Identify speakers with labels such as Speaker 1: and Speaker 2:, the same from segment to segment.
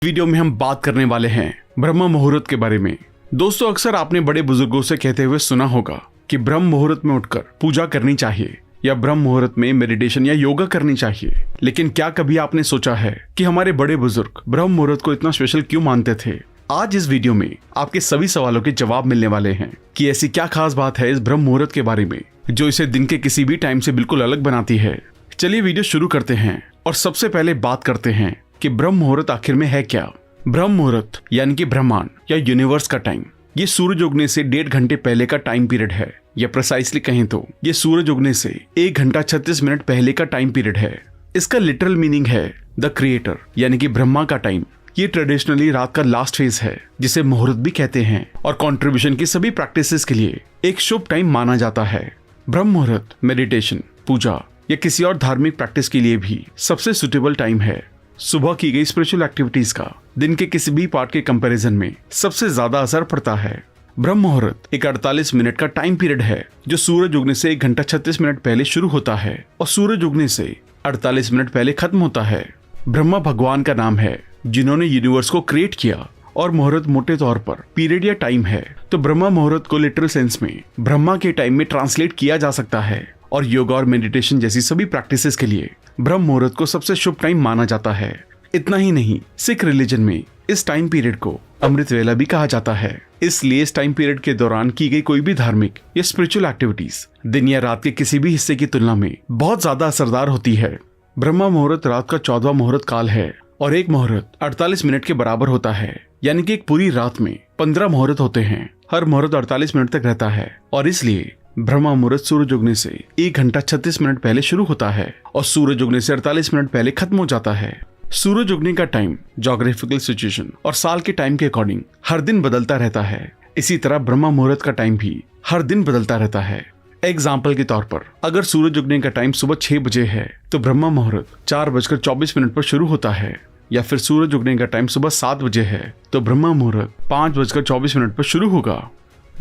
Speaker 1: Video में हम बात करने वाले हैं ब्रह्म मुहूर्त के बारे में। दोस्तों, अक्सर आपने बड़े बुजुर्गों से कहते हुए सुना होगा कि ब्रह्म मुहूर्त में उठकर पूजा करनी चाहिए या ब्रह्म मुहूर्त में मेडिटेशन या योगा करनी चाहिए। लेकिन क्या कभी आपने सोचा है कि हमारे बड़े बुजुर्ग ब्रह्म मुहूर्त को इतना स्पेशल क्यों मानते थे? आज इस वीडियो में आपके सभी सवालों के जवाब मिलने वाले हैं कि ऐसी क्या खास बात है इस ब्रह्म मुहूर्त के बारे में जो इसे दिन के किसी भी टाइम से बिल्कुल अलग बनाती है। चलिए वीडियो शुरू करते हैं और सबसे पहले बात करते हैं कि ब्रह्म मुहूर्त आखिर में है क्या। ब्रह्म मुहूर्त यानी कि ब्रह्मांड या यूनिवर्स का टाइम, ये सूरज उगने से 1.5 घंटे पहले का टाइम पीरियड है, या प्रिसाइसली कहें तो ये सूरज उगने से 1 घंटा 36 मिनट पहले का टाइम पीरियड है। इसका लिटरल मीनिंग है द क्रिएटर यानी कि ब्रह्मा का टाइम। ये ट्रेडिशनली रात का लास्ट फेज है जिसे मुहूर्त भी कहते हैं और कंट्रीब्यूशन की सभी प्रैक्टिसेस के लिए एक शुभ टाइम माना जाता है। ब्रह्म मुहूर्त मेडिटेशन, पूजा या किसी और धार्मिक प्रैक्टिस के लिए भी सबसे सुटेबल टाइम है। सुबह की गई स्पिरिचुअल एक्टिविटीज का दिन के किसी भी पार्ट के कंपैरिजन में सबसे ज्यादा असर पड़ता है। ब्रह्म मुहूर्त एक 48 मिनट का टाइम पीरियड है जो सूरज उगने से 1 घंटा 36 मिनट पहले शुरू होता है और सूरज उगने से 48 मिनट पहले खत्म होता है। ब्रह्मा भगवान का नाम है जिन्होंने यूनिवर्स को क्रिएट किया और मुहूर्त मोटे तौर पर पीरियड या टाइम है। तो ब्रह्मा मुहूर्त को लिटरल सेंस में ब्रह्मा के टाइम में ट्रांसलेट किया जा सकता है और योगा और मेडिटेशन जैसी सभी प्रैक्टिसेस के लिए ब्रह्म मुहूर्त को सबसे शुभ टाइम माना जाता है। इतना ही नहीं, सिख रिलीजन में इस टाइम पीरियड को अमृत वेला भी कहा जाता है। इसलिए इस टाइम पीरियड के दौरान की गई कोई भी धार्मिक या स्पिरिचुअल एक्टिविटीज दिन या रात के किसी भी हिस्से की तुलना में बहुत ज्यादा असरदार होती है। ब्रह्मा मुहूर्त रात का 14वां मुहूर्त काल है और एक मुहूर्त 48 मिनट के बराबर होता है, यानी कि एक पूरी रात में 15 मुहूर्त होते हैं। हर मुहूर्त 48 मिनट तक रहता है और इसलिए ब्रह्मा मुहूर्त सूरज उगने से 1 घंटा 36 मिनट पहले शुरू होता है और सूरज उगने से 48 मिनट पहले खत्म हो जाता है। सूरज उगने का टाइम ज्योग्राफिकल सिचुएशन और साल के टाइम के अकॉर्डिंग हर दिन बदलता रहता है। इसी तरह ब्रह्मा मुहूर्त का टाइम भी हर दिन बदलता रहता है। एग्जाम्पल के तौर पर अगर सूरज उगने का टाइम सुबह 6 बजे है तो ब्रह्मा मुहूर्त 4:24 पर शुरू होता है, या फिर सूरज उगने का टाइम सुबह 7 बजे है तो ब्रह्मा मुहूर्त 5:24 पर शुरू होगा।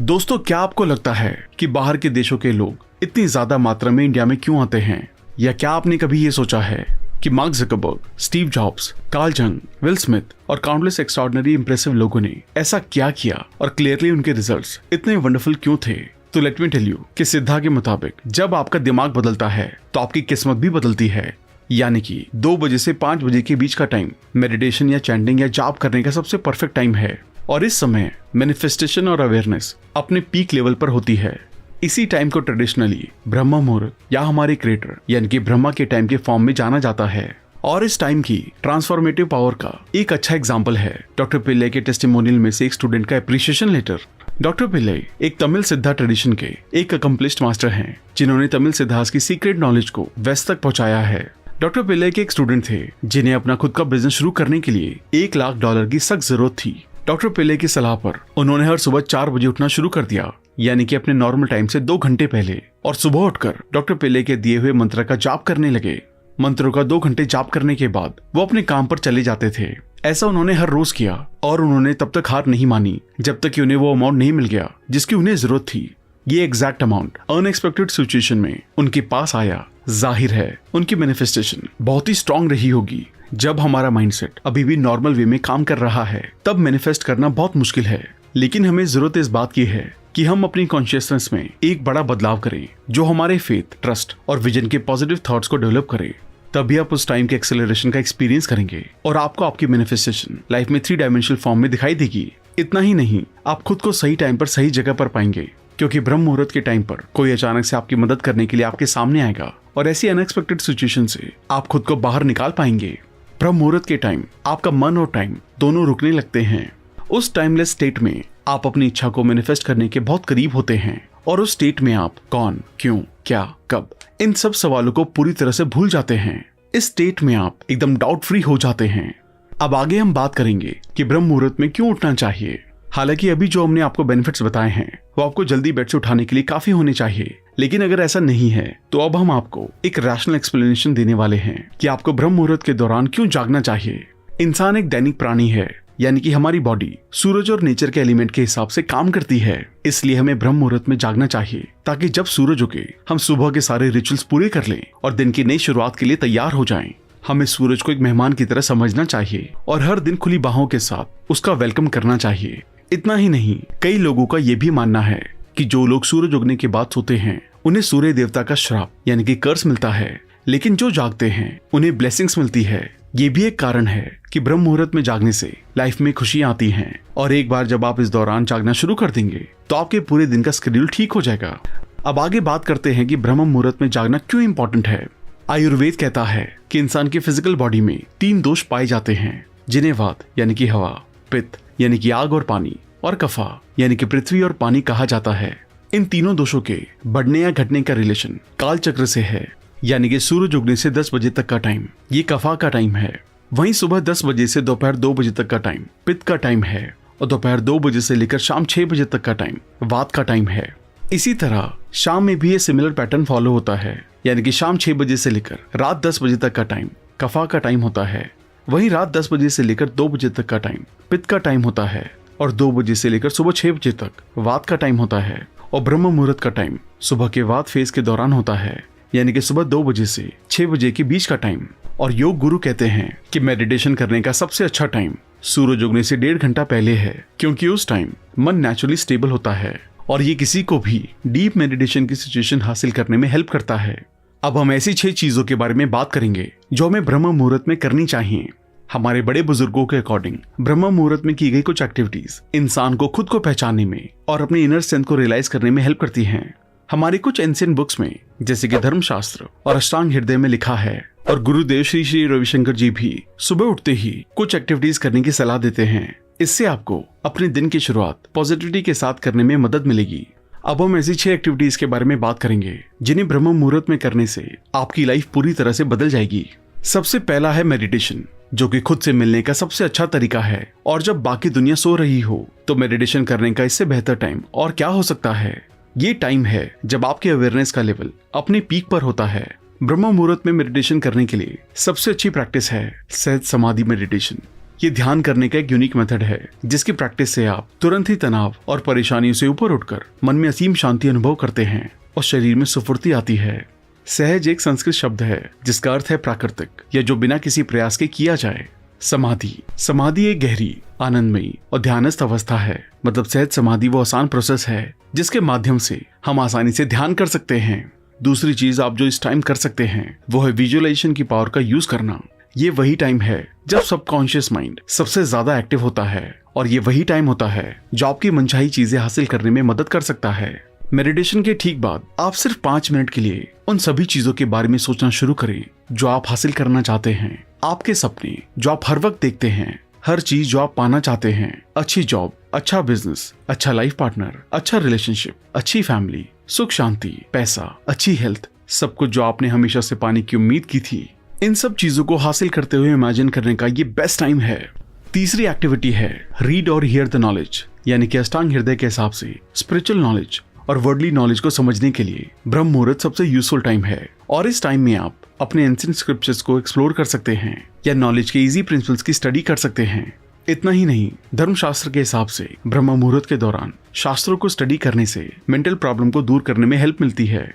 Speaker 1: दोस्तों, क्या आपको लगता है कि बाहर के देशों के लोग इतनी ज्यादा मात्रा में इंडिया में क्यों आते हैं? या क्या आपने कभी ये सोचा है कि mark Zuckerberg, Steve jobs, Karl जंग, विल स्मिथ और काउंटलेस एक्स्ट्राऑर्डिनरी इंप्रेसिव लोगों ने ऐसा क्या किया और क्लियरली उनके रिजल्ट्स इतने वंडरफुल क्यों थे? तो लेट मी टेल यू कि सिद्धा के मुताबिक जब आपका दिमाग बदलता है तो आपकी किस्मत भी बदलती है। यानी कि 2 बजे से 5 बजे के बीच का टाइम मेडिटेशन या चैंटिंग या जाप करने का सबसे परफेक्ट टाइम है और इस समय मैनिफेस्टेशन और अवेयरनेस अपने पीक लेवल पर होती है। इसी टाइम को ट्रेडिशनली ब्रह्म मुहूर्त या हमारे क्रिएटर यानी कि ब्रह्मा के टाइम के फॉर्म में जाना जाता है और इस टाइम की ट्रांसफॉर्मेटिव पावर का एक अच्छा एग्जांपल है डॉक्टर पिल्लई के टेस्टिमोनियल में से एक स्टूडेंट का एप्रिसिएशन लेटर। डॉक्टर पिल्लई एक तमिल सिद्धा ट्रेडिशन के एक अकम्प्लिश्ड मास्टर हैं जिन्होंने तमिल सिद्धास की सीक्रेट नॉलेज को वेस्ट तक पहुंचाया है। डॉक्टर पिल्लई के एक स्टूडेंट थे जिन्हें अपना खुद का बिजनेस शुरू करने के लिए $1 लाख की सख्त जरूरत थी। डॉक्टर पिल्लई की सलाह पर उन्होंने हर सुबह 4 बजे उठना शुरू कर दिया, यानी कि अपने नॉर्मल टाइम से 2 घंटे पहले, और सुबह उठकर डॉक्टर पिल्लई के दिए हुए मंत्र का जाप करने लगे। मंत्रों का 2 घंटे जाप करने के बाद वो अपने काम पर चले जाते थे। ऐसा उन्होंने हर रोज किया और उन्होंने तब तक हार नहीं मानी जब तक कि उन्हें वो अमाउंट नहीं मिल गया जिसकी उन्हें जरूरत थी। ये एग्जैक्ट अमाउंट अनएक्सपेक्टेड सिचुएशन में उनके पास आया। जाहिर है उनकी मैनिफेस्टेशन बहुत ही स्ट्रांग रही होगी। जब हमारा माइंडसेट अभी भी नॉर्मल वे में काम कर रहा है तब मैनिफेस्ट करना बहुत मुश्किल है, लेकिन हमें जरूरत इस बात की है कि हम अपनी कॉन्शियसनेस में एक बड़ा बदलाव करें जो हमारे फेथ, ट्रस्ट और विजन के पॉजिटिव थॉट्स को डेवलप करे। तभी आप उस टाइम के एक्सेलरेशन का एक्सपीरियंस करेंगे और आपको आपकी मैनिफेस्टेशन लाइफ में 3 डायमेंशनल फॉर्म में दिखाई देगी। इतना ही नहीं, आप खुद को सही टाइम पर सही जगह पर पाएंगे क्योंकि ब्रह्म मुहूर्त के टाइम पर कोई अचानक से आपकी मदद करने के लिए आपके सामने आएगा और ऐसी अनएक्सपेक्टेड सिचुएशन से आप खुद को बाहर निकाल पाएंगे। ब्रह्म मुहूर्त के टाइम आपका मन और टाइम दोनों रुकने लगते हैं। उस टाइमलेस स्टेट में आप अपनी इच्छा को मैनिफेस्ट करने के बहुत करीब होते हैं और उस स्टेट में आप कौन, क्यों, क्या, कब, इन सब सवालों को पूरी तरह से भूल जाते हैं। इस स्टेट में आप एकदम डाउट फ्री हो जाते हैं। अब आगे हम बात करेंगे कि ब्रह्म मुहूर्त में क्यों उठना चाहिए। हालांकि अभी जो हमने आपको बेनिफिट्स बताए हैं वो आपको जल्दी बेड से उठाने के लिए काफी होने चाहिए, लेकिन अगर ऐसा नहीं है तो अब हम आपको एक रैशनल एक्सप्लेनेशन देने वाले हैं कि आपको ब्रह्म मुहूर्त के दौरान क्यों जागना चाहिए। इंसान एक दैनिक प्राणी है, यानी कि हमारी बॉडी सूरज और नेचर के एलिमेंट के हिसाब से काम करती है। इसलिए हमें ब्रह्म मुहूर्त में जागना चाहिए ताकि जब सूरज उगे हम सुबह के सारे रिचुअल्स पूरे कर लें और दिन की नई शुरुआत के लिए तैयार हो जाएं। हमें सूरज को एक मेहमान की तरह समझना चाहिए और हर दिन खुली बाहों के साथ उसका वेलकम करना चाहिए। इतना ही नहीं, कई लोगों का ये भी मानना है कि जो लोग सूरज उगने के बाद सोते हैं उन्हें सूर्य देवता का श्राप यानी कि कर्स मिलता है, लेकिन जो जागते हैं उन्हें ब्लेसिंग्स मिलती है। ये भी एक कारण है कि ब्रह्म मुहूर्त में जागने से लाइफ में खुशियां आती हैं और एक बार जब आप इस दौरान जागना शुरू कर देंगे तो आपके पूरे दिन का शेड्यूल ठीक हो जाएगा। अब आगे बात करते हैं कि ब्रह्म मुहूर्त में जागना क्यों इंपॉर्टेंट है। आयुर्वेद कहता है कि इंसान की फिजिकल बॉडी में 3 दोष पाए जाते हैं, जिन्हें वात यानी कि हवा, पित्त यानी कि आग और पानी, और कफा यानी कि पृथ्वी और पानी कहा जाता है। इन तीनों दोषों के बढ़ने या घटने का रिलेशन काल चक्र से है, यानी कि सूरज उगने से 10 बजे तक का टाइम ये कफा का टाइम है। वहीं सुबह 10 बजे से दोपहर 2 बजे तक का टाइम पित्त का टाइम है और दोपहर 2 बजे से लेकर शाम 6 बजे तक का टाइम वात का टाइम है। इसी तरह शाम में भी ये सिमिलर पैटर्न फॉलो होता है, यानी कि शाम 6 बजे से लेकर रात 10 बजे तक का टाइम कफा का टाइम होता है। वहीं रात 10 बजे से लेकर 2 बजे तक का टाइम पित्त का टाइम होता है और 2 बजे से लेकर सुबह 6 बजे तक वात का टाइम होता है। और ब्रह्म मुहूर्त का टाइम सुबह के वात फेज के दौरान होता है, यानी कि सुबह 2 बजे से 6 बजे के बीच का टाइम। और योग गुरु कहते हैं कि मेडिटेशन करने का सबसे अच्छा टाइम सूरज उगने से 1.5 घंटा पहले है, क्योंकि उस टाइम मन नेचुरली स्टेबल होता है और ये किसी को भी डीप मेडिटेशन की सिचुएशन हासिल करने में हेल्प करता है। अब हम ऐसी 6 चीजों के बारे में बात करेंगे जो हमें ब्रह्म मुहूर्त में करनी चाहिए। हमारे बड़े बुजुर्गों के अकॉर्डिंग ब्रह्म मुहूर्त में की गई कुछ एक्टिविटीज इंसान को खुद को पहचानने में और अपनी इनर स्ट्रेंथ को रियलाइज करने में हेल्प करती हैं। हमारी कुछ एंशिएंट बुक्स में जैसे कि धर्मशास्त्र और अष्टांग हृदय में लिखा है, और गुरुदेव श्री श्री रविशंकर जी भी सुबह उठते ही कुछ एक्टिविटीज करने की सलाह देते हैं। इससे आपको अपने दिन की शुरुआत पॉजिटिविटी के साथ करने में मदद मिलेगी। अब हम ऐसी 6 एक्टिविटीज के बारे में बात करेंगे जिन्हें ब्रह्म मुहूर्त में करने से आपकी लाइफ पूरी तरह से बदल जाएगी। सबसे पहला है मेडिटेशन, जो कि खुद से मिलने का सबसे अच्छा तरीका है। और जब बाकी दुनिया सो रही हो तो मेडिटेशन करने का इससे बेहतर टाइम और क्या हो सकता है। ये टाइम है जब आपके अवेयरनेस का लेवल अपने पीक पर होता है। ब्रह्म मुहूर्त में मेडिटेशन करने के लिए सबसे अच्छी प्रैक्टिस है सहज समाधि मेडिटेशन। ये ध्यान करने का एक यूनिक मेथड है जिसकी प्रैक्टिस से आप तुरंत ही तनाव और परेशानियों से ऊपर उठकर मन में असीम शांति अनुभव करते हैं और शरीर में स्फूर्ति आती है। सहज एक संस्कृत शब्द है जिसका अर्थ है प्राकृतिक या जो बिना किसी प्रयास के किया जाए। समाधि एक गहरी, आनंदमयी और ध्यानस्थ अवस्था है। मतलब सहज समाधि वो आसान प्रोसेस है जिसके माध्यम से हम आसानी से ध्यान कर सकते हैं। दूसरी चीज आप जो इस टाइम कर सकते हैं वो है विजुअलाइजेशन की पावर का यूज करना। ये वही टाइम है जब सबकॉन्शियस माइंड सबसे ज्यादा एक्टिव होता है और ये वही टाइम होता है जो आपकी मनचाही चीजें हासिल करने में मदद कर सकता है। मेडिटेशन के ठीक बाद आप सिर्फ 5 मिनट के लिए उन सभी चीजों के बारे में सोचना शुरू करें जो आप हासिल करना चाहते हैं। आपके सपने जो आप हर वक्त देखते हैं, हर चीज जो आप पाना चाहते हैं, अच्छी जॉब, अच्छा बिजनेस, अच्छा लाइफ पार्टनर, अच्छा रिलेशनशिप, अच्छी फैमिली, सुख शांति, पैसा, अच्छी हेल्थ, सब कुछ जो आपने हमेशा से पाने की उम्मीद की थी, इन सब चीजों को हासिल करते हुए इमेजिन करने का ये बेस्ट टाइम है। तीसरी एक्टिविटी है रीड और हियर द नॉलेज, यानी कि अष्टांग हृदय के हिसाब से स्पिरिचुअल नॉलेज और वर्डली नॉलेज को समझने के लिए ब्रह्म मुहूर्त सबसे यूजफुल टाइम है। और इस टाइम में आप अपने एंशिएंट स्क्रिप्चर्स को एक्सप्लोर कर सकते हैं या नॉलेज के इजी प्रिंसिपल्स की स्टडी कर सकते हैं। इतना ही नहीं, धर्मशास्त्र के हिसाब से ब्रह्म मुहूर्त के दौरान शास्त्रों को स्टडी करने से मेंटल प्रॉब्लम को दूर करने में हेल्प मिलती है।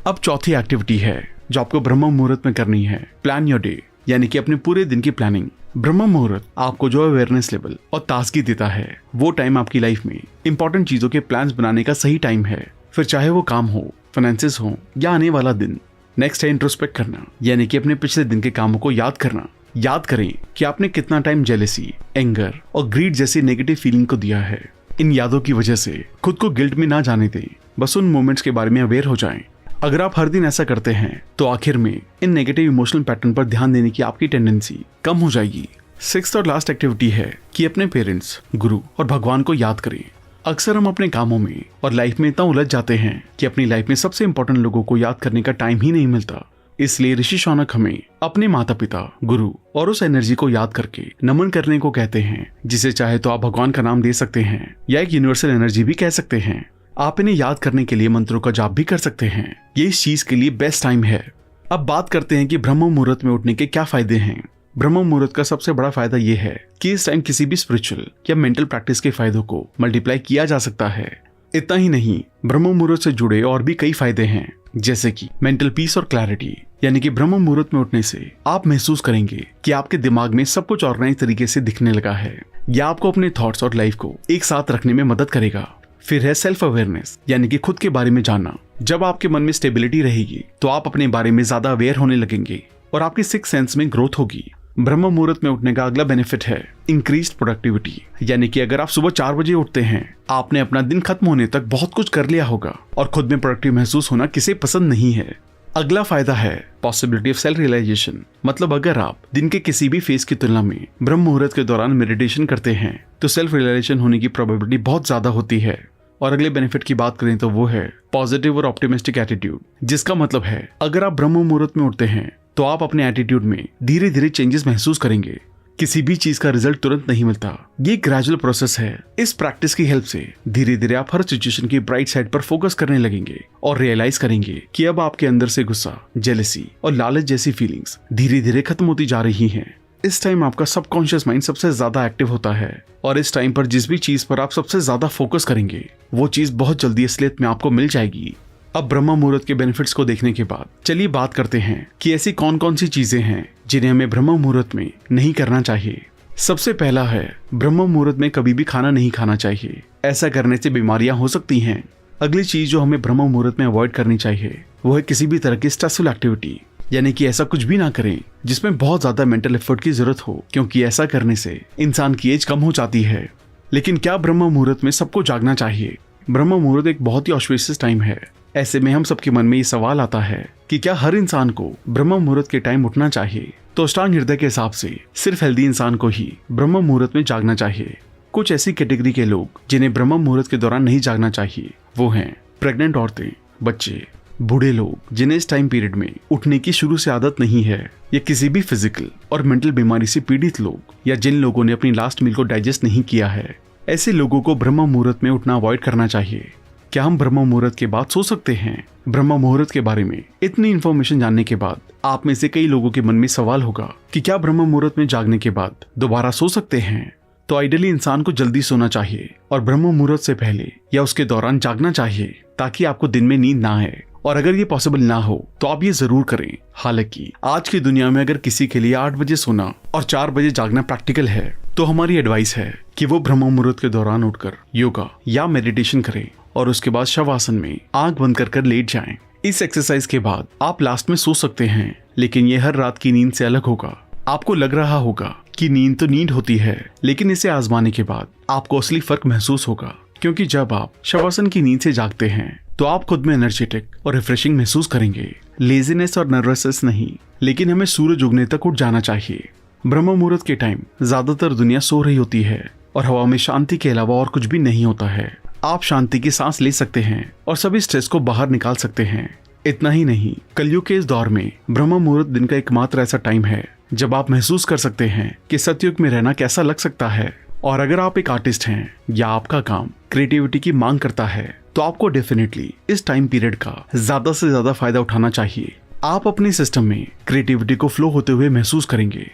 Speaker 1: अब चौथी एक्टिविटी है जो आपको ब्रह्म मुहूर्त में करनी है, प्लान योर डे, यानी कि अपने पूरे दिन की प्लानिंग। ब्रह्म मुहूर्त आपको जो अवेयरनेस लेवल और ताजगी देता है, वो टाइम आपकी लाइफ में इंपॉर्टेंट चीजों के प्लान्स बनाने का सही टाइम है। फिर चाहे वो काम हो, फाइनेंसेस हो या आने वाला दिन। नेक्स्ट है इंट्रोस्पेक्ट करना, यानी कि अपने पिछले दिन के कामों को याद करना। याद करें कि आपने कितना टाइम जेलेसी, एंगर और ग्रीड जैसी नेगेटिव फीलिंग को दिया है। इन यादों की वजह से खुद को गिल्ट में ना जाने दें, बस उन मोमेंट्स के बारे में अवेयर हो जाएं। अगर आप हर दिन ऐसा करते हैं तो आखिर में इन नेगेटिव इमोशनल पैटर्न पर ध्यान देने की आपकी टेंडेंसी कम हो जाएगी। 6th और लास्ट एक्टिविटी है कि अपने पेरेंट्स, गुरु और भगवान को याद करें। अक्सर हम अपने कामों में और लाइफ में इतना उलझ जाते हैं कि अपनी लाइफ में सबसे इंपॉर्टेंट लोगों को याद करने का टाइम ही नहीं मिलता। इसलिए ऋषि शौनक हमें अपने माता पिता, गुरु और उस एनर्जी को याद करके नमन करने को कहते हैं, जिसे चाहे तो आप भगवान का नाम दे सकते हैं या एक यूनिवर्सल एनर्जी भी कह सकते हैं। आप इन्हें याद करने के लिए मंत्रों का जाप भी कर सकते हैं। ये इस चीज के लिए बेस्ट टाइम है। अब बात करते हैं कि ब्रह्म मुहूर्त में उठने के क्या फायदे हैं। ब्रह्म मुहूर्त का सबसे बड़ा फायदा यह है कि इस टाइम किसी भी स्पिरिचुअल या मेंटल प्रैक्टिस के फायदों को मल्टीप्लाई किया जा सकता है। इतना ही नहीं, ब्रह्म मुहूर्त से जुड़े और भी कई फायदे हैं, जैसे कि मेंटल पीस और क्लैरिटी। यानी कि ब्रह्म मुहूर्त में उठने से आप महसूस करेंगे कि आपके दिमाग में सब कुछ ऑर्गेनाइज तरीके से दिखने लगा है। यह आपको अपने थॉट्स और लाइफ को एक साथ रखने में मदद करेगा। फिर है सेल्फ अवेयरनेस, यानी कि खुद के बारे में जानना। जब आपके मन में स्टेबिलिटी रहेगी तो आप अपने बारे में ज्यादा अवेयर होने लगेंगे और आपकी सिक्स सेंस में ग्रोथ होगी। ब्रह्म मुहूर्त में उठने का अगला बेनिफिट है इंक्रीज्ड प्रोडक्टिविटी। यानी कि अगर आप सुबह 4 बजे उठते हैं, आपने अपना दिन खत्म होने तक बहुत कुछ कर लिया होगा और खुद में प्रोडक्टिव महसूस होना किसे पसंद नहीं है। अगला फायदा है पॉसिबिलिटी ऑफ सेल्फ रियलाइजेशन। मतलब अगर आप दिन के किसी भी फेज की तुलना में ब्रह्म मुहूर्त के दौरान मेडिटेशन करते हैं तो सेल्फ रियलाइजेशन होने की प्रोबेबिलिटी बहुत ज्यादा होती है। और अगले बेनिफिट की बात करें तो वो है पॉजिटिव और ऑप्टिमिस्टिक एटीट्यूड, जिसका मतलब है अगर आप ब्रह्म मुहूर्त में उठते हैं तो आप अपने एटीट्यूड में धीरे धीरे चेंजेस महसूस करेंगे। किसी भी चीज का रिजल्ट तुरंत नहीं मिलता, ये ग्रेजुअल प्रोसेस है। इस प्रैक्टिस की हेल्प से धीरे धीरे आप हर सिचुएशन की ब्राइट साइड पर फोकस करने लगेंगे और रियलाइज करेंगे कि अब आपके अंदर से गुस्सा, जेलसी और लालच जैसी फीलिंग्स धीरे धीरे खत्म होती जा रही हैं। इस टाइम आपका सबकॉन्शियस माइंड सबसे ज्यादा एक्टिव होता है और इस टाइम पर जिस भी चीज पर आप सबसे ज्यादा फोकस करेंगे वो चीज बहुत जल्दी असलियत में आपको मिल जाएगी। अब ब्रह्म मुहूर्त के बेनिफिट्स को देखने के बाद चलिए बात करते हैं कि ऐसी कौन कौन सी चीजें हैं जिन्हें हमें ब्रह्म मुहूर्त में नहीं करना चाहिए। सबसे पहला है ब्रह्म मुहूर्त में कभी भी खाना नहीं खाना चाहिए। ऐसा करने से बीमारियां हो सकती हैं। अगली चीज जो हमें ब्रह्म मुहूर्त में अवॉइड करनी चाहिए वो है किसी भी तरह की स्ट्रेसफुल एक्टिविटी। यानी कि ऐसा कुछ भी ना करें जिसमें बहुत ज्यादा मेंटल एफर्ट की जरूरत हो, क्योंकि ऐसा करने से इंसान की एज कम हो जाती है। लेकिन क्या ब्रह्म मुहूर्त में सबको जागना चाहिए? ब्रह्म मुहूर्त एक बहुत ही ऑस्पिशियस टाइम है। ऐसे में हम सबके मन में ये सवाल आता है कि क्या हर इंसान को ब्रह्म मुहूर्त के टाइम उठना चाहिए? तो अष्टांग हृदय के हिसाब से सिर्फ हेल्दी इंसान को ही ब्रह्म मुहूर्त में जागना चाहिए। कुछ ऐसी कैटेगरी के लोग जिन्हें ब्रह्म मुहूर्त के दौरान नहीं जागना चाहिए वो हैं प्रेग्नेंट औरतें, बच्चे, बूढ़े लोग जिन्हें इस टाइम पीरियड में उठने की शुरू से आदत नहीं है, या किसी भी फिजिकल और मेंटल बीमारी से पीड़ित लोग, या जिन लोगों ने अपनी लास्ट मील को डाइजेस्ट नहीं किया है। ऐसे लोगों को ब्रह्म मुहूर्त में उठना अवॉइड करना चाहिए। क्या हम ब्रह्म मुहूर्त के बाद सो सकते हैं? ब्रह्म मुहूर्त के बारे में इतनी इन्फॉर्मेशन जानने के बाद आप में से कई लोगों के मन में सवाल होगा कि क्या ब्रह्म मुहूर्त में जागने के बाद दोबारा सो सकते हैं? तो आइडियली इंसान को जल्दी सोना चाहिए और ब्रह्म मुहूर्त से पहले या उसके दौरान जागना चाहिए ताकि आपको दिन में नींद ना आए। और अगर ये पॉसिबल ना हो तो आप ये जरूर करें। हालांकि आज की दुनिया में अगर किसी के लिए 8 बजे सोना और 4 बजे जागना प्रैक्टिकल है तो हमारी एडवाइस है कि वो ब्रह्म मुहूर्त के दौरान उठकर योगा या मेडिटेशन करें और उसके बाद शवासन में आंख बंद कर लेट जाएं। इस एक्सरसाइज के बाद आप लास्ट में सो सकते हैं, लेकिन ये हर रात की नींद से अलग होगा। आपको लग रहा होगा कि नींद तो नींद होती है, लेकिन इसे आजमाने के बाद आपको असली फर्क महसूस होगा, क्योंकि जब आप शवासन की नींद से जागते हैं तो आप खुद में एनर्जेटिक और रिफ्रेशिंग महसूस करेंगे। लेजीनेस और नर्वसनेस नहीं, लेकिन हमें सूरज उगने तक उठ जाना चाहिए। ब्रह्म मुहूर्त के टाइम ज्यादातर दुनिया सो रही होती है और हवा में शांति के अलावा और कुछ भी नहीं होता है। आप शांति की सांस ले सकते हैं और सभी स्ट्रेस को बाहर निकाल सकते हैं। इतना ही नहीं, कलयुग के इस दौर में ब्रह्म मुहूर्त दिन का एकमात्र ऐसा टाइम है जब आप महसूस कर सकते हैं कि सतयुग में रहना कैसा लग सकता है। और अगर आप एक आर्टिस्ट हैं या आपका काम क्रिएटिविटी की मांग करता है तो आपको डेफिनेटली इस टाइम पीरियड का ज्यादा से ज्यादा फायदा उठाना चाहिए। आप अपने सिस्टम में क्रिएटिविटी को फ्लो होते हुए महसूस करेंगे।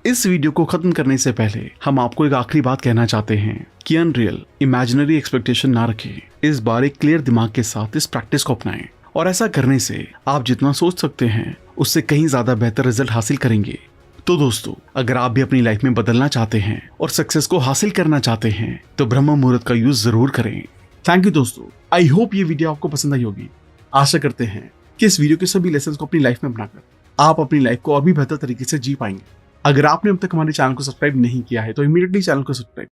Speaker 1: इस वीडियो को खत्म करने से पहले हम आपको एक आखिरी बात कहना चाहते हैं कि अनरियल इमेजिनरी एक्सपेक्टेशन ना रखें। इस बार एक क्लियर दिमाग के साथ इस प्रैक्टिस को अपनाएं और ऐसा करने से आप जितना सोच सकते हैं उससे कहीं ज्यादा बेहतर रिजल्ट हासिल करेंगे। तो दोस्तों, अगर आप भी अपनी लाइफ में बदलना चाहते हैं और सक्सेस को हासिल करना चाहते हैं तो ब्रह्म मुहूर्त का यूज जरूर करें। थैंक यू दोस्तों, आई होप ये वीडियो आपको पसंद आई होगी। आशा करते हैं कि इस वीडियो के सभी लेसन को अपनी लाइफ में अपनाकर आप अपनी लाइफ को और भी बेहतर तरीके से जी पाएंगे। अगर आपने अब तक हमारे चैनल को सब्सक्राइब नहीं किया है तो इमीडिएटली चैनल को सब्सक्राइब